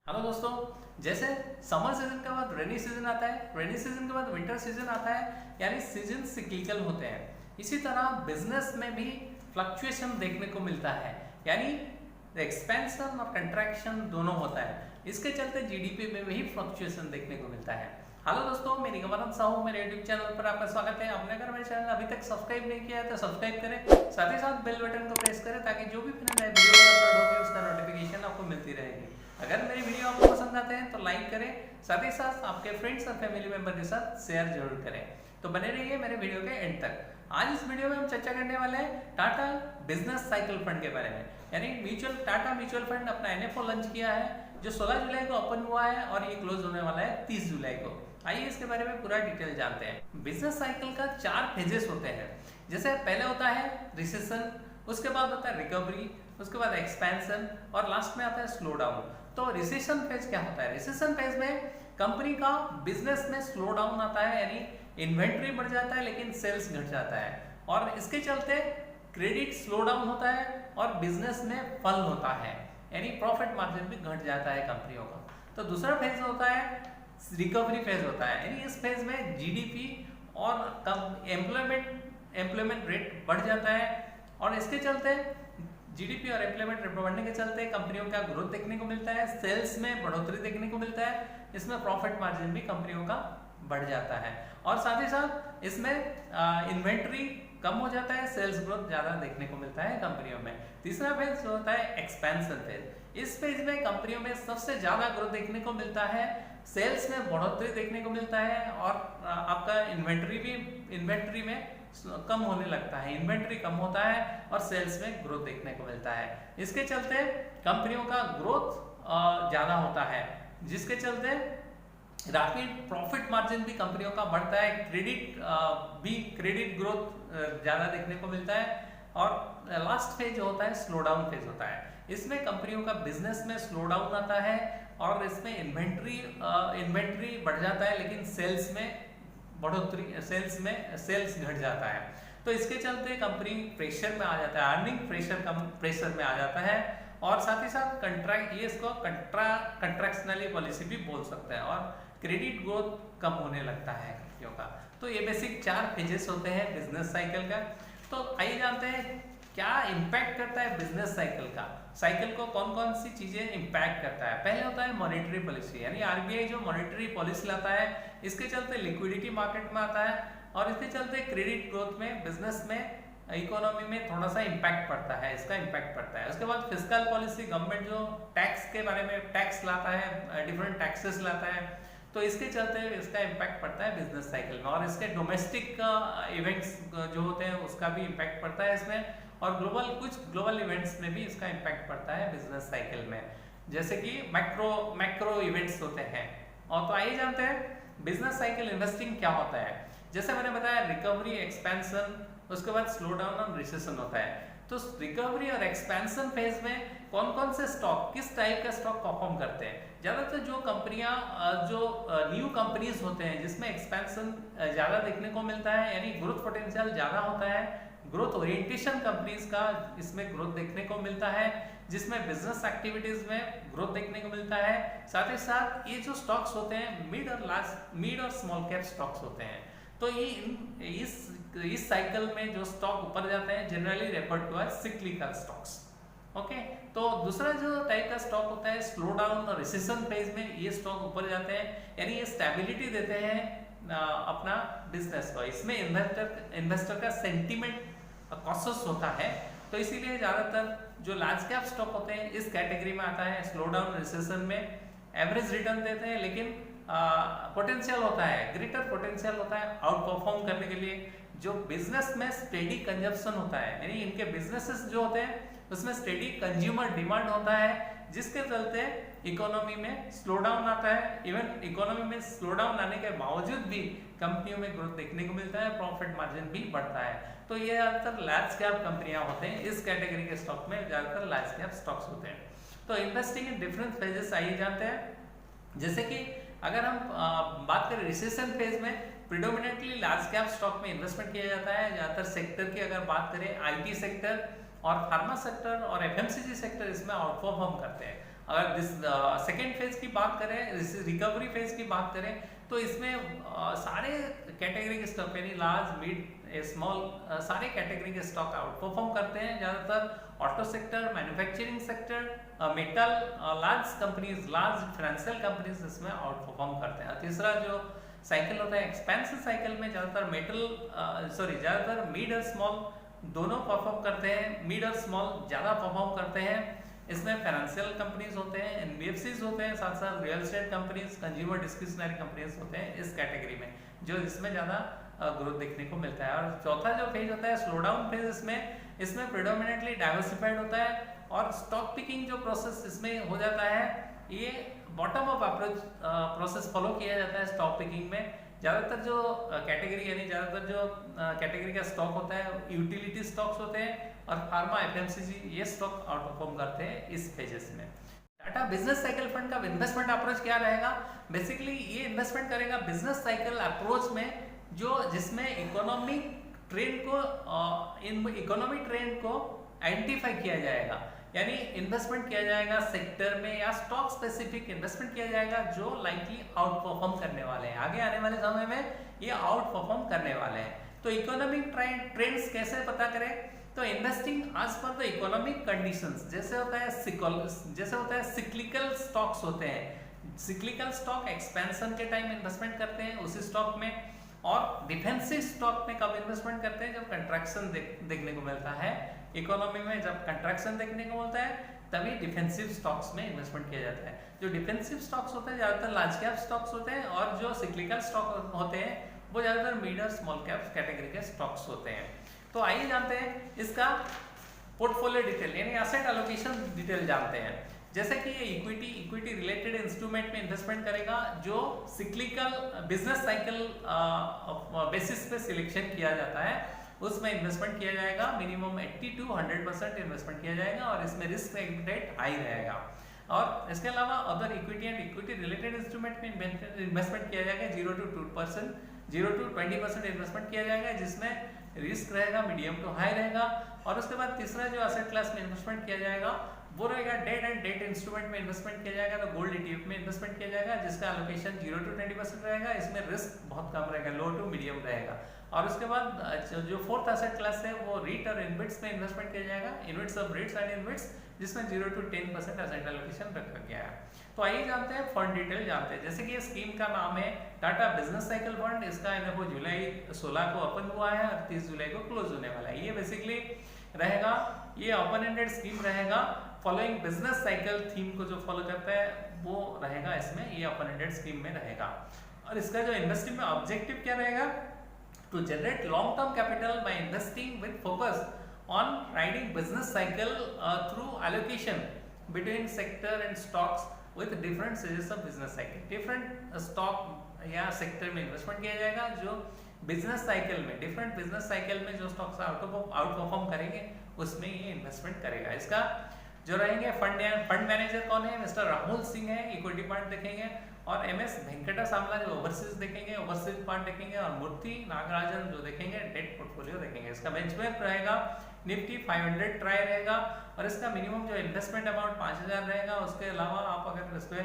Hello दोस्तों, जैसे summer season के बाद रेनी सीजन आता है, रेनी सीजन के बाद विंटर सीजन आता है, यानी सीजन सिक्लिकल होते हैं। इसी तरह बिजनेस में भी फ्लक्चुएशन देखने को मिलता है, यानी एक्सपेंशन और कंट्रैक्शन दोनों होता है। इसके चलते जीडीपी में भी फ्लक्चुएशन देखने को मिलता है। हेलो दोस्तों, मैं निगमानंद साहू, मेरे यूट्यूब चैनल पर आपका स्वागत है। आपने अगर मेरे चैनल अभी तक सब्सक्राइब नहीं किया है तो सब्सक्राइब करें, साथ ही साथ बेल बटन को प्रेस करें ताकि जो भी नए वीडियो अपलोड होगी उसका नोटिफिकेशन आपको मिलती रहेगी। अगर मेरी वीडियो आपको पसंद आते हैं तो लाइक करें, साथ ही साथ आपके फ्रेंड्स और फैमिली मेंबर के साथ शेयर जरूर करें। तो बने रहिए मेरे वीडियो के एंड तक। आज इस वीडियो में हम चर्चा करने वाले हैं टाटा बिजनेस साइकिल फंड के बारे में, यानी टाटा म्यूचुअल फंड अपना एनएफओ लॉन्च किया है, जो 16 जुलाई को ओपन हुआ है और ये क्लोज होने वाला है 30 जुलाई को। आइए इसके बारे में पूरा डिटेल जानते हैं। बिजनेस साइकिल का 4 फेजेस होते हैं। जैसे पहले होता है रिसेशन, उसके बाद होता है रिकवरी, उसके बाद एक्सपेंशन और लास्ट में आता है स्लो डाउन। तो रिसेशन फेज क्या होता है? रिसेशन फेज में कंपनी का बिजनेस में स्लो डाउन आता है, यानी इन्वेंट्री बढ़ जाता है लेकिन सेल्स घट जाता है, और इसके चलते क्रेडिट स्लो डाउन होता है और बिजनेस में फल होता है, यानी प्रॉफिट मार्जिन भी घट जाता है कंपनियों का। तो दूसरा फेज होता है रिकवरी फेज होता है, यानी इस फेज में जीडीपी और एम्प्लॉयमेंट रेट बढ़ जाता है, और इसके चलते जीडीपी और एम्प्लॉयमेंट रेट बढ़ने के चलते कंपनियों का ग्रोथ देखने को मिलता है, सेल्स में बढ़ोतरी देखने को मिलता है, इसमें प्रॉफिट मार्जिन भी कंपनियों का बढ़ जाता है, और साथ ही साथ इसमें इन्वेंट्री कम हो जाता है, सेल्स ग्रोथ ज्यादा देखने को मिलता है कंपनियों में। तीसरा फेज जो होता है एक्सपेंशन फेज। इस फेज में कंपनियों में सबसे ज्यादा ग्रोथ देखने को मिलता है, सेल्स में बढ़ोतरी देखने को मिलता है, और आपका इन्वेंट्री में कम होने लगता है, इन्वेंट्री कम होता है और सेल्स में ग्रोथ देखने को मिलता है। इसके चलते कंपनियों का ग्रोथ ज्यादा होता है, जिसके चलते रैपिड प्रॉफिट मार्जिन भी कंपनियों का बढ़ता है, क्रेडिट ग्रोथ ज्यादा देखने को मिलता है, और लास्ट फेज होता है स्लो डाउन फेज होता है। इसमें कंपनियों का बिजनेस में स्लो डाउन आता है और इसमें इन्वेंट्री बढ़ जाता है लेकिन सेल्स में बढ़ोतरी, सेल्स घट जाता है। तो इसके चलते कंपनी प्रेशर में आ जाता है, अर्निंग प्रेशर में आ जाता है, और साथ ही साथ कंट्रैक्शनली पॉलिसी भी बोल सकते हैं, और क्रेडिट ग्रोथ कम होने लगता है कंपनियों का। तो ये बेसिक 4 फेजेस होते हैं बिजनेस साइकिल का। तो आइए जानते हैं क्या इम्पैक्ट करता है बिजनेस साइकिल को कौन कौन सी चीजें इम्पैक्ट करता है। पहले होता है मॉनेटरी पॉलिसी, यानी आरबीआई जो मॉनेटरी पॉलिसी लाता है, इसके चलते लिक्विडिटी मार्केट में आता है, और इसके चलते क्रेडिट ग्रोथ में, बिजनेस में, इकोनॉमी में थोड़ा सा इम्पैक्ट पड़ता है, इसका इम्पैक्ट पड़ता है। उसके बाद फिस्कल पॉलिसी, गवर्नमेंट जो टैक्स के बारे में टैक्स लाता है, डिफरेंट टैक्सेस लाता है, तो इसके चलते इसका इम्पैक्ट पड़ता है बिजनेस साइकिल में, और इसके डोमेस्टिक इवेंट्स जो होते हैं उसका भी इम्पैक्ट पड़ता है इसमें, और कुछ ग्लोबल इवेंट्स में भी इसका इम्पैक्ट पड़ता है बिजनेस साइकिल में, जैसे कि मैक्रो इवेंट्स होते हैं। और तो आइए जानते हैं बिजनेस साइकिल इन्वेस्टिंग क्या होता है। जैसे मैंने बताया रिकवरी, एक्सपेंशन, उसके बाद स्लो डाउन और रिसेशन होता है। तो रिकवरी और एक्सपेंशन फेज में कौन कौन से स्टॉक, किस टाइप का स्टॉक परफॉर्म करते हैं? ज्यादातर जो कंपनियां, जो न्यू कंपनीज होते हैं जिसमें एक्सपेंशन ज्यादा देखने को मिलता है, यानी ग्रोथ पोटेंशियल ज्यादा होता है, ग्रोथ ओरिएंटेशन कंपनीज का इसमें ग्रोथ देखने को मिलता है, जिसमें बिजनेस एक्टिविटीज में ग्रोथ देखने को मिलता है। साथ ही साथ ये जो स्टॉक्स होते हैं मिड और स्मॉल कैप स्टॉक्स होते हैं। तो ये इस साइकिल में जो स्टॉक ऊपर जाते हैं generally referred to as cyclical stocks. Okay, तो दूसरा जो टाइप का स्टॉक होता है स्लो डाउन और रिसेशन फेज में ये स्टॉक ऊपर जाते हैं, यानी ये स्टेबिलिटी देते हैं अपना बिजनेस को। इसमें इन्वेस्टर का सेंटीमेंट कॉशियस होता है, तो इसीलिए ज्यादातर जो लार्ज कैप स्टॉक होते हैं इस कैटेगरी में आता है। स्लो डाउन रिसेशन में एवरेज रिटर्न देते हैं, लेकिन पोटेंशियल होता है, ग्रेटर पोटेंशियल होता है आउट परफॉर्म करने के लिए। जो बिजनेस में स्टेडी कंजप्शन होता है, यानी इनके बिजनेसेस जो होते हैं उसमें स्टेडी कंज्यूमर डिमांड होता है, जिसके चलते इकोनॉमी में स्लो डाउन आता है। इवन इकोनॉमी में स्लो डाउन आने के बावजूद भी कंपनियों में ग्रोथ देखने को मिलता है, प्रॉफिट मार्जिन भी बढ़ता है। तो ये ज्यादातर लार्ज कैप कंपनियां होते हैं, इस कैटेगरी के स्टॉक में ज्यादातर लार्ज कैप स्टॉक्स होते हैं। तो इन्वेस्टिंग इन डिफरेंट फेजेस आइए जानते हैं। जैसे कि अगर हम बात करें रिसेशन फेज में, प्रिडोमिनेटली लार्ज कैप स्टॉक में इन्वेस्टमेंट किया जाता है। ज्यादातर सेक्टर की अगर बात करें, आईटी सेक्टर और फार्मा सेक्टर और एफएमसीजी सेक्टर इसमें आउट परफॉर्म करते हैं। अगर दिस सेकेंड फेज की बात करें, रिकवरी फेज की बात करें, तो इसमें सारे कैटेगरी के स्टॉक यानी लार्ज मिड स्मॉल सारे कैटेगरी के स्टॉक आउट परफॉर्म करते हैं। ज़्यादातर auto sector, manufacturing sector, metal, large companies, large financial companies इसमें आउट परफॉर्म करते हैं। तीसरा जो साइकिल होता है एक्सपेंसिव साइकिल में ज़्यादातर ज़्यादातर मिड और स्मॉल दोनों परफॉर्म करते हैं। मिड और स्मॉल ज़्यादा परफॉर्म करते हैं। इसमें फाइनेंशियल कंपनीज होते हैं, एनबीएफसीज होते हैं, साथ साथ real estate companies, consumer discretionary companies होते हैं इस कैटेगरी में, जो इसमें ज़्यादा ग्रोथ देखने को मिलता है। और चौथा जो फेज होता है स्लो डाउन फेज, इसमें प्रेडोमिनेटली डाइवर्सिफाइड होता है और स्टॉक पिकिंग जो प्रोसेस इसमें हो जाता है, ये bottom up approach process follow किया जाता है स्टॉक पिकिंग में। ज़्यादातर जो कैटेगरी यानी ज़्यादातर जो कैटेगरी का स्टॉक होता है यूटिलिटी स्टॉक्स होते हैं और फार्मा, एफएमसीजी, ये स्टॉक आउट परफॉर्म करते हैं इस फेजेस में। टाटा बिजनेस साइकिल फंड का इन्वेस्टमेंट अप्रोच क्या रहेगा? बेसिकली ये इन्वेस्टमेंट करेगा बिजनेस साइकिल अप्रोच में, जिसमें इकोनॉमिक ट्रेंड को आइडेंटिफाई किया जाएगा, यानी इन्वेस्टमेंट किया जाएगा सेक्टर में या स्टॉक स्पेसिफिक इन्वेस्टमेंट किया जाएगा जो लाइकली आउट परफॉर्म करने वाले हैं, आगे आने वाले समय में ये आउट परफॉर्म करने वाले हैं। तो इकोनॉमिक ट्रेंड्स कैसे पता करें? तो इन्वेस्टिंग आज पर द इकोनॉमिक कंडीशंस, जैसे होता है सिक्लिकल स्टॉक्स होते हैं। सिक्लिकल स्टॉक एक्सपेंशन के टाइम इन्वेस्टमेंट करते हैं उसी स्टॉक में, और डिफेंसिव स्टॉक में कब इन्वेस्टमेंट करते हैं? जब कंट्रैक्शन देखने को मिलता है इकोनॉमी में, जब कंट्रैक्शन देखने को मिलता है तभी डिफेंसिव स्टॉक्स में इन्वेस्टमेंट किया जाता है। जो डिफेंसिव स्टॉक्स होते हैं ज़्यादातर लार्ज कैप स्टॉक्स होते हैं, और जो सिक्लिकल स्टॉक होते हैं वो ज़्यादातर मिड और स्मॉल कैप कैटेगरी के स्टॉक्स होते हैं। तो आइए जानते हैं इसका पोर्टफोलियो डिटेल यानी एसेट एलोकेशन डिटेल जानते हैं। जैसे कि ये इक्विटी रिलेटेड इंस्ट्रूमेंट में इन्वेस्टमेंट करेगा जो सिक्लिकल बिजनेस साइकिल बेसिस पे सिलेक्शन किया जाता है, उसमें इन्वेस्टमेंट किया जाएगा। मिनिमम 80 to 100% इन्वेस्टमेंट किया जाएगा और इसमें रिस्क एपेटाइट हाई रहेगा। और इसके अलावा other equity and equity related instrument में इन्वेस्टमेंट किया जाएगा 0 to 20% इन्वेस्टमेंट किया जाएगा, जिसमें रिस्क रहेगा मीडियम टू हाई रहेगा। और उसके बाद तीसरा जो एसेट क्लास में इन्वेस्टमेंट किया जाएगा वो रहेगा डेट एंड डेट इंस्ट्रूमेंट में इन्वेस्टमेंट किया जाएगा, तो गोल्ड ETF में इन्वेस्टमेंट किया जाएगा, जिसका एलोकेशन 0 to 20% रहेगा। इसमें रिस्क बहुत कम रहेगा, लो टू मीडियम रहेगा। और उसके बाद जो फोर्थ एसेट क्लास है वो रीट और इनविट्स में इन्वेस्टमेंट किया जाएगा, इनविट्स ऑफ रीट्स एंड इनविट्स, जिसमें 0 to 10% एसेट एलोकेशन रखा गया है। तो आइए जानते हैं फंड डिटेल जानते हैं। जैसे कि ये स्कीम का नाम है टाटा बिजनेस साइकिल फंड, इसका इनको जुलाई 16 को ओपन हुआ है और 30 जुलाई को क्लोज होने वाला है। ये बेसिकली रहेगा, ये ओपन एंडेड स्कीम रहेगा, फॉलोइंग बिजनेस साइकिल थीम को जो फॉलो करता है वो रहेगा इसमें, ये ओपन एंडेड स्कीम में रहेगा। और इसका जो इन्वेस्टिंग में ऑब्जेक्टिव क्या रहेगा? To generate long term capital by investing with focus on riding business cycle through allocation between sector and stocks with different stages of business cycle. Different stock या sector में इन्वेस्टमेंट किया जाएगा जो business cycle में, different business cycle में जो stocks out perform करेंगे उसमें ये इन्वेस्टमेंट करेगा। इसका जो रहेंगे फंड मैनेजर कौन है? मिस्टर राहुल सिंह है, इक्विटी पार्ट देखेंगे, और MS वेंकटा सामला जो ओवरसीज देखेंगे, ओवरसीज पार्ट देखेंगे, और मूर्ति नागराजन जो देखेंगे डेट पोर्टफोलियो देखेंगे। इसका बेंचमार्क रहेगा निफ्टी 500 ट्राई रहेगा, और इसका मिनिमम जो इन्वेस्टमेंट अमाउंट 5000 रहेगा। उसके अलावा आप अगर इस पर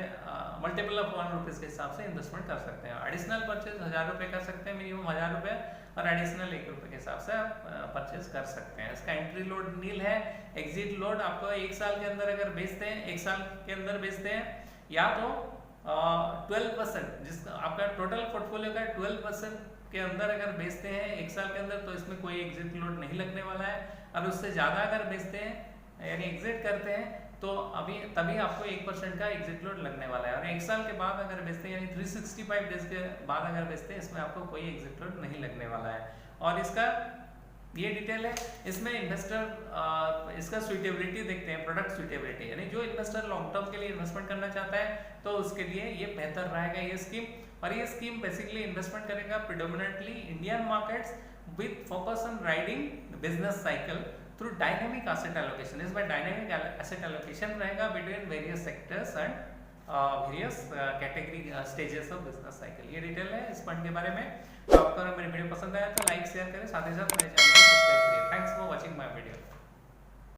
मल्टीपल ऑफ 1 रुपीज़ के हिसाब से इन्वेस्टमेंट कर सकते हैं। एडिशनल परचेज 1000 रुपये कर सकते हैं, मिनिमम 1000 रुपये, और एडिशनल 1 रुपये के हिसाब से आप परचेज कर सकते हैं। इसका एंट्री लोड नील है, एग्जिट लोड आपको 1 साल के अंदर अगर बेचते हैं, 1 साल के अंदर बेचते हैं, या तो 12% जिसका आपका टोटल पोर्टफोलियो का 12% के अंदर अगर बेचते हैं 1 साल के अंदर, तो इसमें कोई एग्जिट लोड नहीं लगने वाला है। और उससे ज़्यादा अगर बेचते हैं यानी एग्जिट करते हैं तो तभी आपको 1% का एग्जिट लोड लगने वाला है। और 1 साल के बाद अगर बेचते हैं यानी 365 डेज के बाद अगर बेचते हैं, इसमें आपको कोई एग्जिट लोड नहीं लगने वाला है। और इसका ये डिटेल है, इसमें इन्वेस्टर इसका सुइटेबिलिटी देखते हैं, प्रोडक्ट सुइटेबिलिटी, यानी जो इन्वेस्टर लॉन्ग टर्म के लिए इन्वेस्टमेंट करना चाहता है तो उसके लिए ये बेहतर रहेगा ये स्कीम। और ये स्कीम बेसिकली इन्वेस्टमेंट करेगा predominantly Indian markets with focus on riding business cycle through dynamic asset allocation. इसमें डायनेमिक एसेट एलोकेशन रहेगा between various sectors and various category stages of business cycle. ये डिटेल है इस fund के बारे में। तो आपको अगर मेरी वीडियो पसंद आया तो लाइक शेयर करें, साथ ही साथ मेरे चैनल को सब्सक्राइब करिए। Thanks for watching my video.